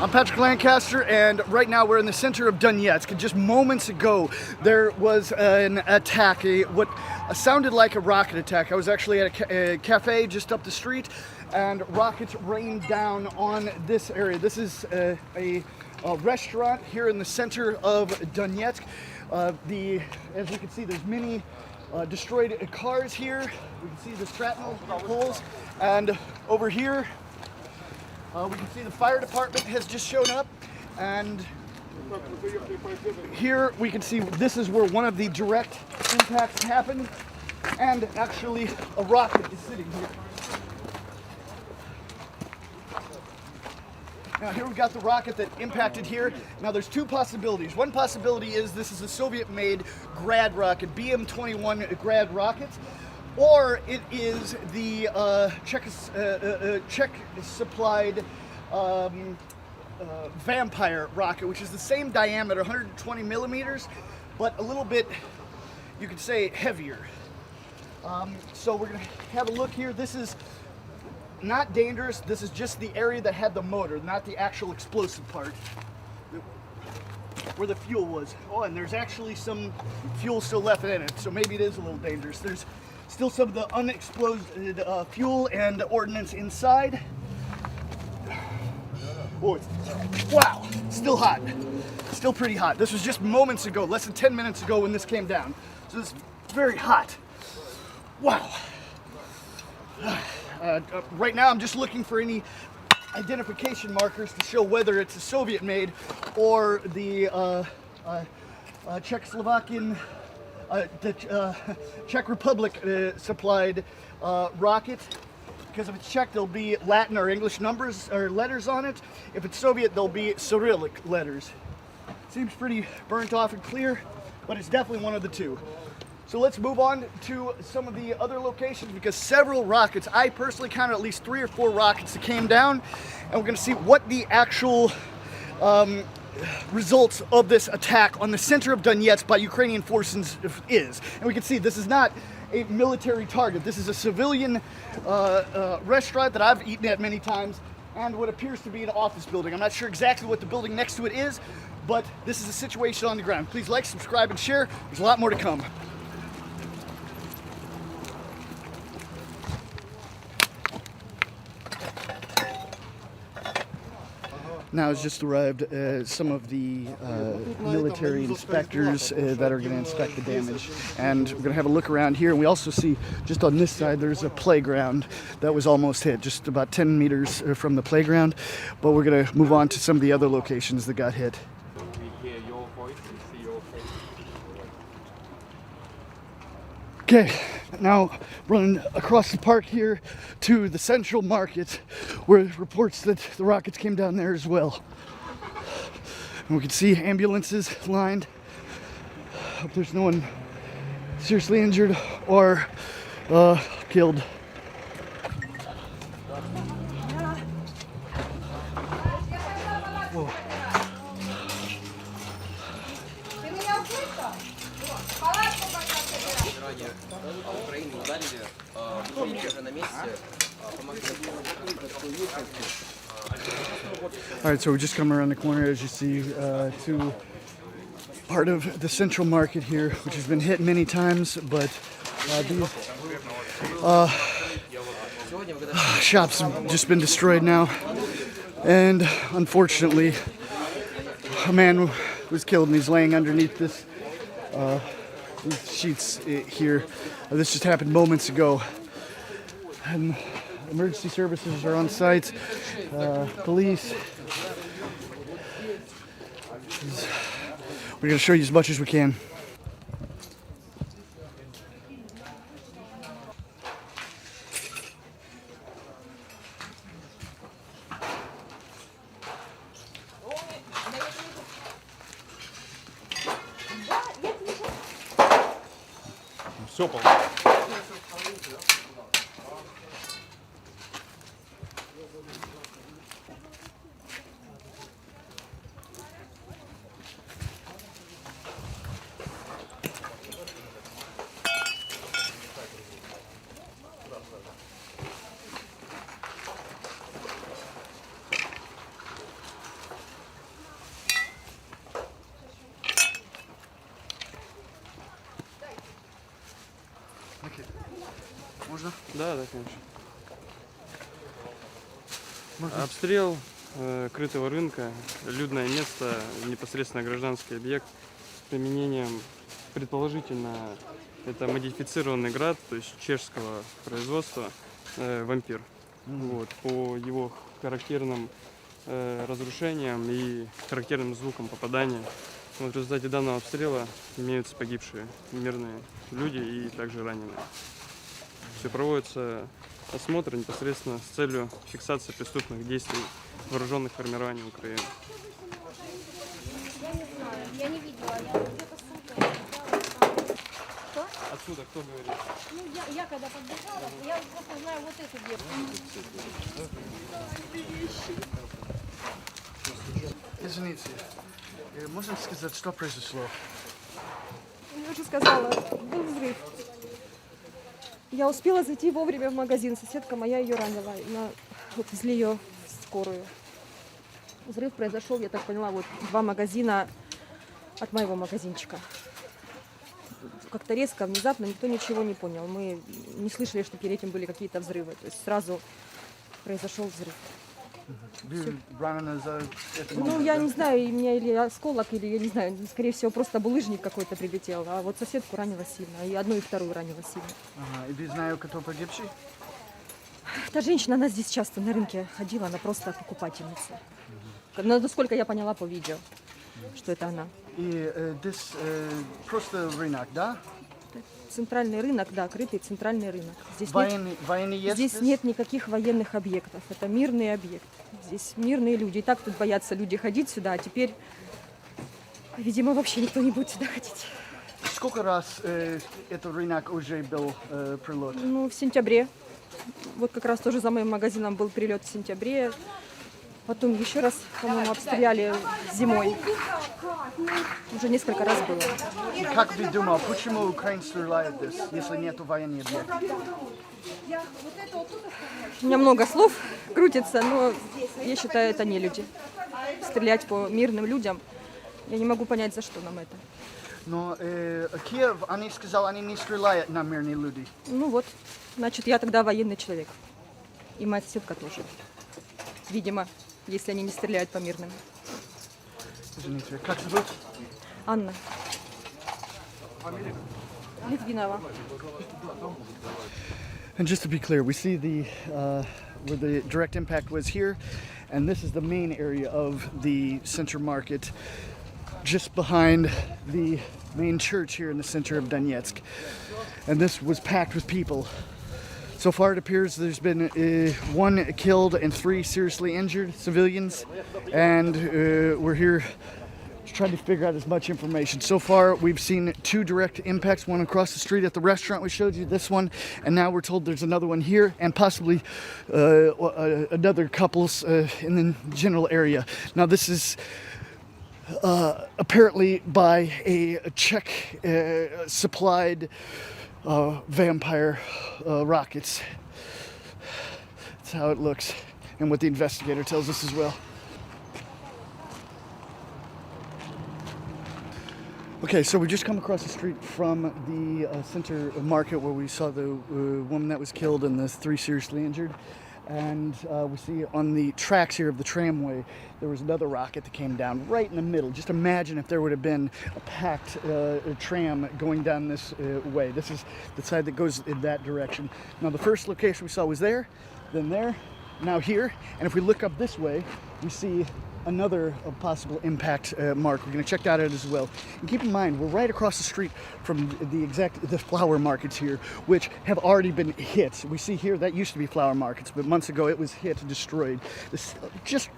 I'm Patrick Lancaster, and right now we're in the center of Donetsk. Just moments ago, there was an attack, what sounded like a rocket attack. I was actually at a cafe just up the street, and rockets rained down on this area. This is a restaurant here in the center of Donetsk. As you can see, there's many destroyed cars here. We can see the shrapnel holes, and over here, we can see the fire department has just shown up, and here we can see this is where one of the direct impacts happened, and actually a rocket is sitting here. Now here we've got the rocket that impacted here. Now there's two possibilities. One possibility is this is a Soviet-made Grad rocket, BM-21 Grad rocket, or it is the Czech-supplied Vampire rocket, which is the same diameter, 120 millimeters, but a little bit, you could say, heavier. So we're going to have a look here. This is not dangerous. This is just the area that had the motor, not the actual explosive part, where the fuel was. Oh, and there's actually some fuel still left in it, so maybe it is a little dangerous. There's still some of the unexploded fuel and ordnance inside. Oh, wow, still hot. Still pretty hot. This was just moments ago, less than 10 minutes ago when this came down. So it's very hot. Wow. Right now I'm just looking for any identification markers to show whether it's a Soviet-made or the Czechoslovakian, the Czech Republic supplied rocket. Because if it's Czech, there'll be Latin or English numbers or letters on it. If it's Soviet, there'll be Cyrillic letters. Seems pretty burnt off and clear, but it's definitely one of the two. So let's move on to some of the other locations, because several rockets, I personally counted at least 3 or 4 rockets that came down, and we're going to see what the actual results of this attack on the center of Donetsk by Ukrainian forces is. And we can see this is not a military target. This is a civilian restaurant that I've eaten at many times, and what appears to be an office building. I'm not sure exactly what the building next to it is, but this is the situation on the ground. Please like, subscribe, and share. There's a lot more to come. Now has just arrived some of the military inspectors that are going to inspect the damage, and we're going to have a look around here. And we also see just on this side there's a playground that was almost hit, just about 10 meters from the playground. But we're going to move on to some of the other locations that got hit. We hear your voice and see your face. Okay, now running across the park here to the central market, where it reports that the rockets came down there as well. And we can see ambulances lined. Hope there's no one seriously injured or killed. Whoa. All right, so we just come around the corner, as you see, to part of the central market here, which has been hit many times, but these shops have just been destroyed now. And unfortunately, a man was killed, and he's laying underneath these sheets here. This just happened moments ago. And emergency services are on site, police. We're going to show you as much as we can. Super. Можно? Да, конечно. Обстрел крытого рынка, людное место, непосредственно гражданский объект с применением, предположительно, это модифицированный град, то есть чешского производства, «Вампир». Вот, по его характерным разрушениям и характерным звукам попадания. Вот в результате данного обстрела имеются погибшие мирные люди и также раненые. Все проводится осмотр непосредственно с целью фиксации преступных действий вооруженных формирований Украины. Я не знаю, я не видела, я где-то ссылка. Что? Отсюда кто говорит? Ну, я когда подбежала, я просто знаю вот эту девушку. Извините, можно сказать, что произошло? Я уже сказала, был взрыв. Я успела зайти вовремя в магазин. Соседка моя ее ранила. Вот везли ее в скорую. Взрыв произошел, я так поняла, вот 2 магазина от моего магазинчика. Как-то резко, внезапно, никто ничего не понял. Мы не слышали, что перед этим были какие-то взрывы. То есть сразу произошел взрыв. Вы ранены за это? Ну, я не знаю, у меня или осколок, или, я не знаю, скорее всего, просто булыжник какой-то прилетел. А вот соседку ранила сильно, и одну, и вторую ранила сильно. Ага, и вы знаете, кто погибший? Та женщина, она здесь часто на рынке ходила, она просто покупательница. Насколько я поняла по видео, что это она. И здесь просто рынок, да? Центральный рынок, да, крытый центральный рынок. Здесь, Военный есть здесь нет никаких военных объектов, это мирный объект. Здесь мирные люди. И так тут боятся люди ходить сюда, а теперь, видимо, вообще никто не будет сюда ходить. Сколько раз этот рынок уже был прилет? Ну, в сентябре. Вот как раз тоже за моим магазином был прилет в сентябре. Потом еще раз, по-моему, обстреляли зимой. Уже несколько раз было. Как ты думал, почему Украина стреляет здесь, если нет военных объектов? У меня много слов крутится, но я считаю, это не люди. Стрелять по мирным людям, я не могу понять, за что нам это. Но Киев, они сказали, они не стреляют на мирные люди. Ну вот, значит, я тогда военный человек. И моя соседка тоже. Видимо, если они не стреляют по мирным. Извините, как зовут? Анна. Литвинова. And just to be clear, we see the where the direct impact was here, and this is the main area of the center market, just behind the main church here in the center of Donetsk. And this was packed with people. So far, it appears there's been 1 killed and 3 seriously injured civilians, and we're here trying to figure out as much information. So far, we've seen 2 direct impacts, one across the street at the restaurant we showed you, this one, and now we're told there's another one here, and possibly another couples in the general area. Now, this is apparently by a Czech supplied vampire rockets. That's how it looks, and what the investigator tells us as well. Okay, so we just come across the street from the center market where we saw the woman that was killed and the 3 seriously injured. And we see on the tracks here of the tramway, there was another rocket that came down right in the middle. Just imagine if there would have been a packed tram going down this way. This is the side that goes in that direction. Now, the first location we saw was there, then there, now here. And if we look up this way, we see another possible impact mark. We're going to check that out as well. And keep in mind, we're right across the street from the flower markets here, which have already been hit. We see here that used to be flower markets, but months ago it was hit and destroyed. This, just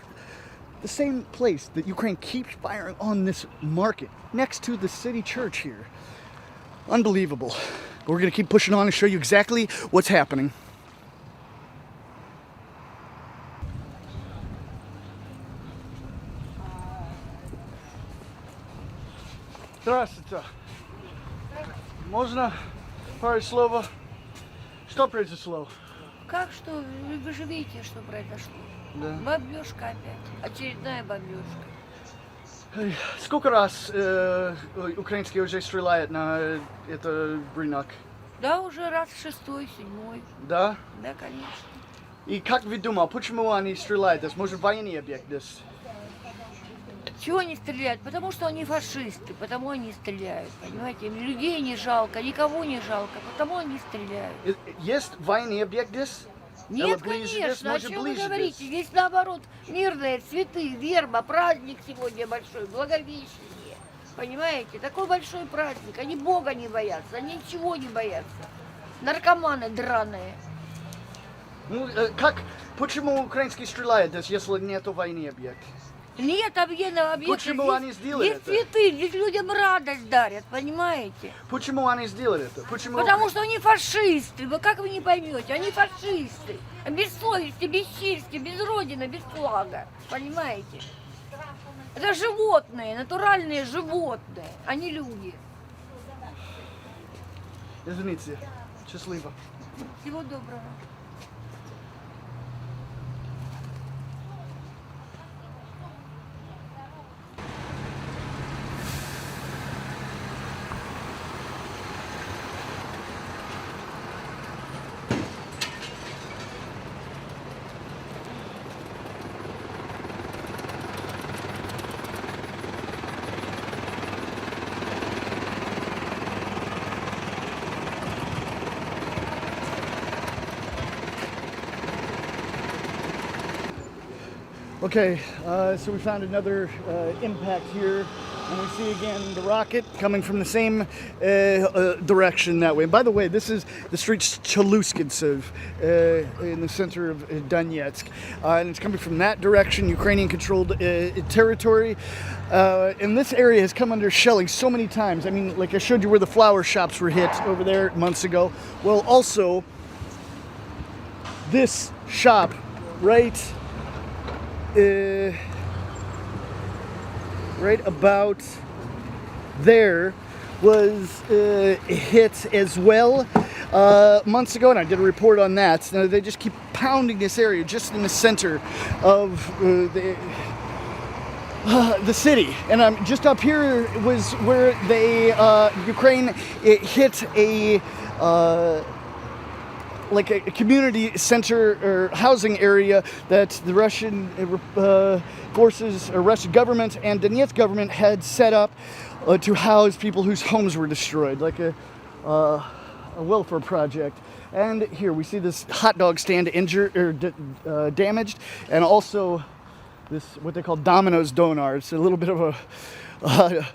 the same place that Ukraine keeps firing on this market next to the city church here. Unbelievable. But we're going to keep pushing on and show you exactly what's happening. Здравствуйте. Можно пару слов? Что произошло? Как что? Вы же видите, что произошло. Да. Бомбежка опять. Очередная бомбежка. Сколько раз украинские уже стреляют на этот рынок? Да, уже раз 6-й, 7-й. Да? Да, конечно. И как вы думаете, почему они стреляют? Это может военный объект здесь? Чего они стреляют? Потому что они фашисты, потому они стреляют, понимаете? Им людей не жалко, никого не жалко, потому они стреляют. Есть военный объект здесь? Нет, ближе здесь, конечно, о может, чем вы ближе говорите? здесь? Здесь наоборот мирные цветы, верба, праздник сегодня большой, Благовещение. Понимаете? Такой большой праздник. Они Бога не боятся, они ничего не боятся. Наркоманы драные. Ну, почему украинские стреляют здесь, если нет военный объект? Нет военного объекта. Почему здесь, они сделали здесь это? цветы, здесь людям радость дарят, понимаете? Почему они сделали это? Почему? Потому что они фашисты. Вы как вы не поймете? Они фашисты. Без совести, без чести, без родины, без флага. Понимаете? Это животные, натуральные животные, а не люди. Извините. Счастливо. Всего доброго. Okay, so we found another impact here, and we see again the rocket coming from the same direction that way. And by the way, this is the street Chaluskintsev in the center of Donetsk, and it's coming from that direction, Ukrainian-controlled territory. And this area has come under shelling so many times. I mean, like I showed you where the flower shops were hit over there months ago. Well, also this shop right right about there was hit as well months ago, and I did a report on that. Now, they just keep pounding this area just in the center of the city, and I'm just up here was where they Ukraine hit a like a community center or housing area that the Russian forces, or Russian government and Donetsk government had set up to house people whose homes were destroyed, like a welfare project. And here we see this hot dog stand injured or damaged, and also this what they call Domino's Donar. It's a little bit of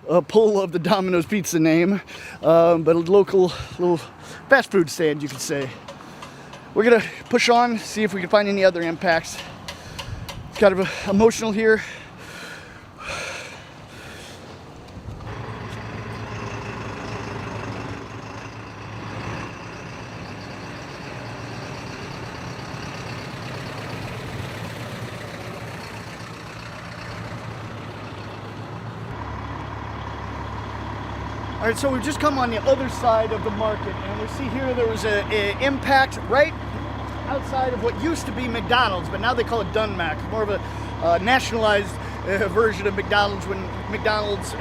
a pull of the Domino's pizza name, but a local little fast food stand, you could say. We're gonna push on, see if we can find any other impacts. It's kind of emotional here. All right, so we've just come on the other side of the market, and we see here there was an impact right outside of what used to be McDonald's, but now they call it Dunmac, more of a nationalized version of McDonald's when McDonald's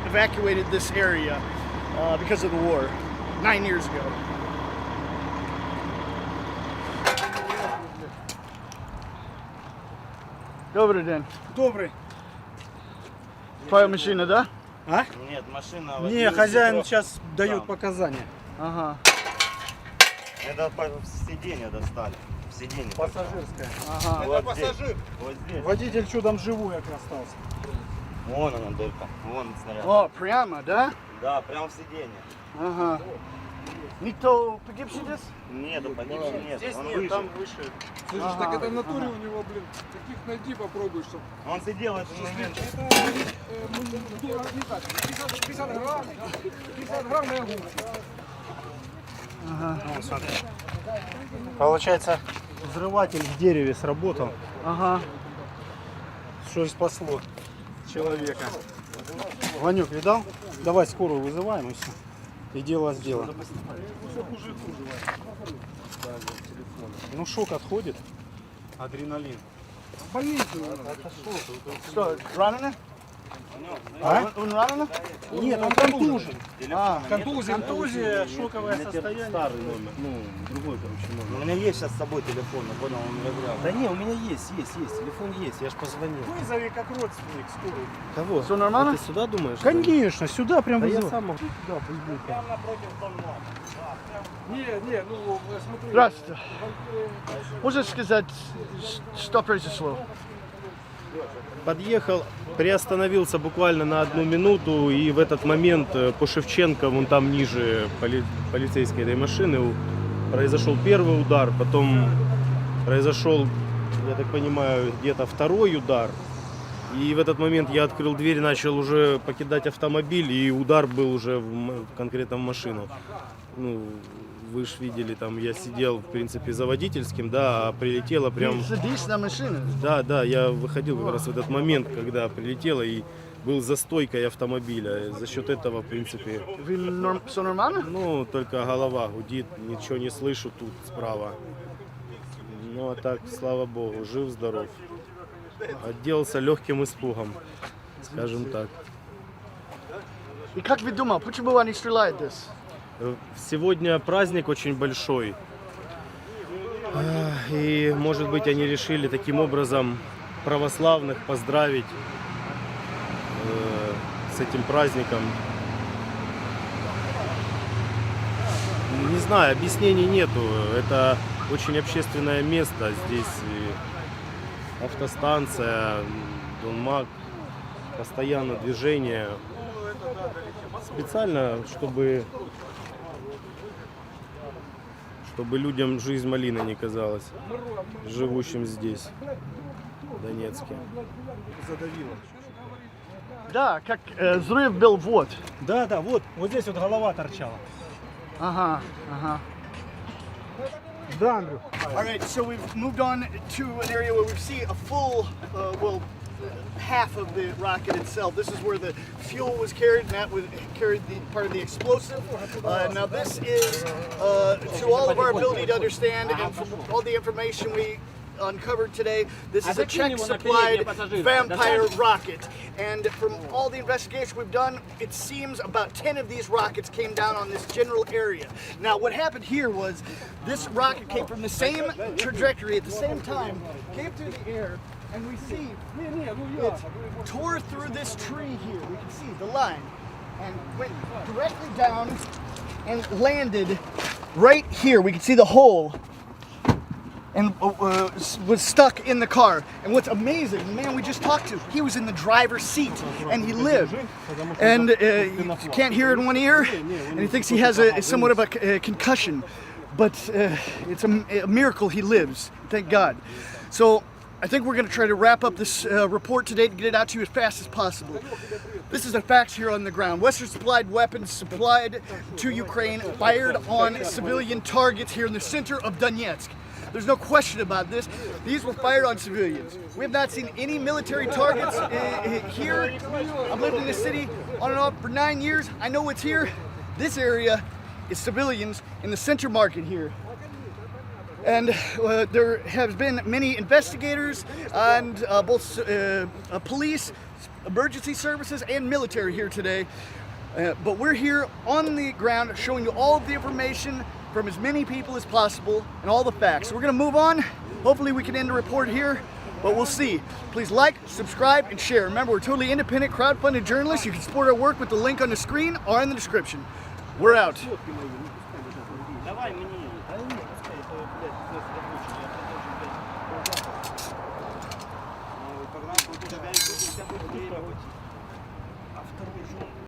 evacuated this area because of the war 9 years ago. Добрый день. Добрый. Твоя машина, да? А? Нет, машина... Не, хозяин сейчас дает показания. Ага. Это сиденье достали. Сиденье. Пассажирская. Ага. Вот пассажир. Вот здесь. Водитель чудом живой остался. Вон она дырка. Вон снаряд. О, прямо, да? Да, прям в сиденье. Ага. Никто погибший здесь? Нет, погибший нет. Здесь Он нет, выше. там выше. Слышишь, так это в натуре у него, блин, таких найди попробуй, чтобы... Он сидел в этот момент. Это 50 грамм, 50 грамм на огурцы. Вот, смотри. Получается, взрыватель в дереве сработал, Ага. что и спасло человека. Ванек, видал? Давай скорую вызываем и все. И дело сделано. Ну шок отходит. Адреналин. Больницу. Что, ранены? А? Он ранен? Нет, он контужен. Контузия. Контузия, шоковое состояние. Старый номер, ну, другой, короче, номер. У меня есть сейчас с собой телефон, я понял, он разряд. Да не, у меня есть, телефон есть, я ж позвонил. Вызови как родственник скорую. Кого? Все нормально? Ты сюда думаешь? Конечно, сюда прям вызови. Я сам могу туда, пусть будет. Не, ну, смотри. Здравствуйте. Можешь сказать, что произошло? Подъехал, приостановился буквально на 1 минуту, и в этот момент по Шевченко, вон там ниже полицейской этой машины, произошел первый удар, потом произошел, я так понимаю, где-то второй удар. И в этот момент я открыл дверь, начал уже покидать автомобиль, и удар был уже конкретно в машину. Ну, вы же видели, там я сидел, в принципе, за водительским, да, а прилетело прям... Садись на машину. Да, я выходил как раз в этот момент, когда прилетело, и был за стойкой автомобиля. За счет этого, в принципе... Все нормально? Ну, только голова гудит, ничего не слышу тут справа. Ну, а так, слава богу, жив-здоров. Отделался легким испугом, скажем так. И как вы думали, почему они стреляют здесь? Сегодня праздник очень большой. И, может быть, они решили таким образом православных поздравить с этим праздником. Не знаю, объяснений нету. Это очень общественное место. Здесь и автостанция, Донмак, постоянно движение. Специально, чтобы людям жизнь малиной не казалась, живущим здесь, в Донецке. Да, как взрыв был вот. Да, вот здесь вот голова торчала. Ага. Да, Андрюх. All right, so we've moved on to an area where we see a full, half of the rocket itself. This is where the fuel was carried, and that was carried the part of the explosive. Now this is, to all of our ability to understand, and from all the information we uncovered today, this is a Czech-supplied vampire rocket. And from all the investigation we've done, it seems about 10 of these rockets came down on this general area. Now what happened here was this rocket came from the same trajectory at the same time, came through the air, and we see it tore through this tree here. We can see the line and went directly down and landed right here. We can see the hole and was stuck in the car. And what's amazing, the man we just talked to, he was in the driver's seat and he lived. And you can't hear in one ear, and he thinks he has somewhat of a concussion. But it's a miracle he lives, thank God. So I think we're going to try to wrap up this report today to get it out to you as fast as possible. This is the facts here on the ground. Western supplied weapons supplied to Ukraine fired on civilian targets here in the center of Donetsk. There's no question about this. These were fired on civilians. We have not seen any military targets here. I've lived in this city on and off for 9 years. I know what's here. This area is civilians in the center market here. And there has been many investigators and both police, emergency services, and military here today. But we're here on the ground showing you all of the information from as many people as possible and all the facts. So we're going to move on. Hopefully we can end the report here, but we'll see. Please like, subscribe, and share. Remember, we're totally independent, crowdfunded journalists. You can support our work with the link on the screen or in the description. We're out. Давай мне.